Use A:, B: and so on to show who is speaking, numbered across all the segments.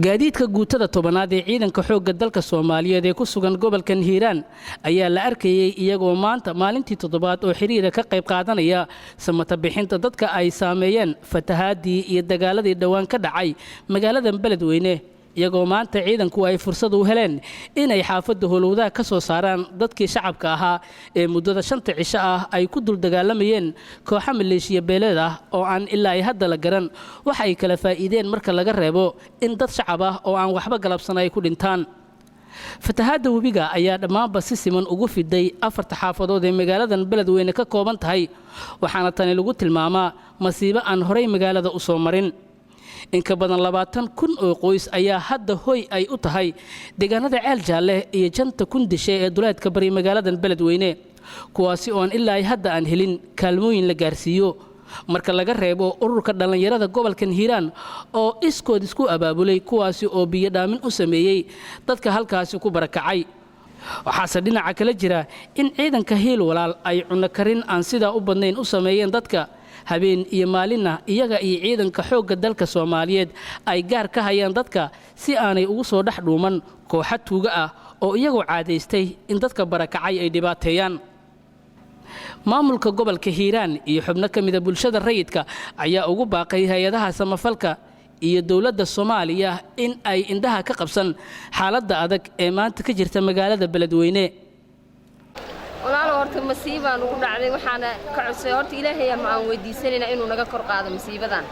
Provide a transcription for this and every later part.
A: gaadiidka guutada tobanaad ee ciidanka xoogga dalka Soomaaliyeed ee ku sugan gobolkan Hiiraan ayaa la arkayay iyagoo maanta maalintii toddobaad oo xiriir ka qayb qaadanaya samata bixinta dadka ay saameeyeen fatahaadii iyo dagaaladii dhawaan ka dhacay magaalada Beledweyne iyagoo maanta ciidanku ay fursad u heleen inay xaafadda Howlwadaag ka soo saaraan dadkii shacabka ahaa ee muddada 5 cisho ah ay ku dul dagaalamayeen kooxo maleeshiya beeleed ah oo aan ilaa ay hadda la garan waxa ay kala faa'iideen marka laga reebo in dad shacab ah oo aan waxba galabsan ay ku dhintaan fatahaadda webiga ayaa dhammaanba si siman ugu fiday 4 xaafadood ee magaaladan Beledweyne ka kooban tahay waxaana tani lagu tilmaamaa masiibo aan horey magaalada u soo marin in ka badan 20,000 oo qoys ayaa hadda hoy ay u tahay deegaanada Ceel Jaalle iyo Janta Kundishe ee duleedka bari magaalada Beledweyne kuwaasi oo ilaa hadda aan helin kaalmooyin la gaarsiiyo marka laga reebo ururka dhalinyarada gobolkan Hiiraan oo iskood isku abaabulay kuwaasi oo biyo dhaamin u sameeyay dadka halkaasi ku barakacay waxaase dhinaca kala jira in ciidanka Hiil Walaal ay cunno karin aan sida u badnayn u sameeyeen dadka habeen iyo maalina iyaga iyo ciidanka xoogga dalka Soomaaliyeed ay gaar ka hayaan dadka si aanay ugu soo dhax dhuuman kooxo tuuga ah oo iyagu caadeystay in dadka barakacay ay dhibaateeyaan maamulka gobolka Hiiraan iyo xubno ka mid ah bulshada rayidka ayaa ugu baaqay hay'adaha samafalka iyo dawladda Soomaaliya in ay indhaha ka qabsan xaaladda adag ee maanta ka jirta magaalada Beledweyne
B: walaal horta masiibaan ugu dhacday waxaana ka codsay horta Ilaahay ma aan weydiisanayna inuu naga kor qaado masiibadan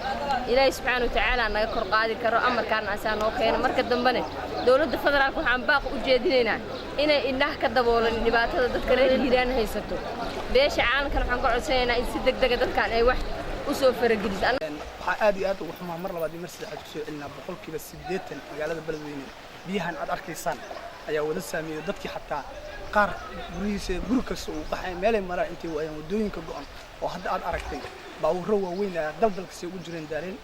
B: Ilaahay subhanahu wa ta'ala naga kor qaadi karo amarkan asaan oo keenay marka dambana dawladda federaalka waxaan baaq u jeedinaynaa inay indhaha ka daboolan dhibaatada dadka reer Hiiraan haysato beesha caalamkan waxaan ka codsanaynaa in si degdeg ah dadkan ay wax u soo faragelisan
C: waxa aad iyo aad ugu xumaa mar labaad iyo mar saddexaad ku soo celinaa boqolkiiba 80 magaalada Beledweyne biyahan aad arkaysaan ayaa wada saameeyay dadkii xataa qaar guri kasta uu qaxay meel ay maraa intii wadooyinka go'an oo hadda aad aragtay baawuro waaweyn ah daldalka ugu jireen daareen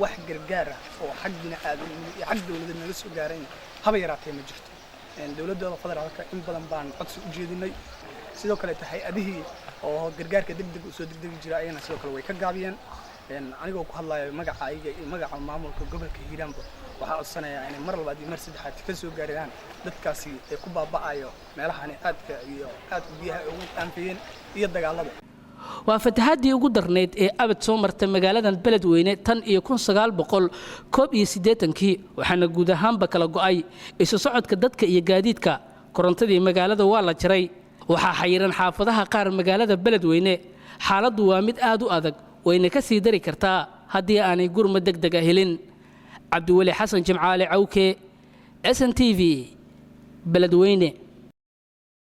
C: wax gargaar ah oo xaq bini'aadamnimo iyo xaq dawladda naga soo gaareen haba yaraatee ma jirto dawladda federaalka in badan baan codsi u jeedinay sidoo kale hay'adihii oo gargaarka degdeg u soo degdegi jiray ayana sidoo kale way ka gaabiyeen anigoo ku hadlayo magaca maamulka gobolka Hiiraan waxa codsanayaa inay mar labaad iyo mar saddexaad ka soo gaaraan dadkaasi ee ku baaba'ayo meelahan aadka iyo aad biyaha ugu aanfiyeen iyo dagaalada
A: waa fatahaadii ugu darneed ee abad soo martay magaaladan Beledweyne tan iyo 1981 waxaana guud ahaanba kala go'ay isu socodka dadka iyo gaadiidka korontadii magaalada waa la jaray waxaa xayiran xaafadaha qaar magaalada Beledweyne xaaladdu waa mid aad u adag wayna ka sii dari kartaa haddii aanay gurma degdeg ah helin Cabdiwali Xasan Jimcaale Cawke SNTV Beledweyne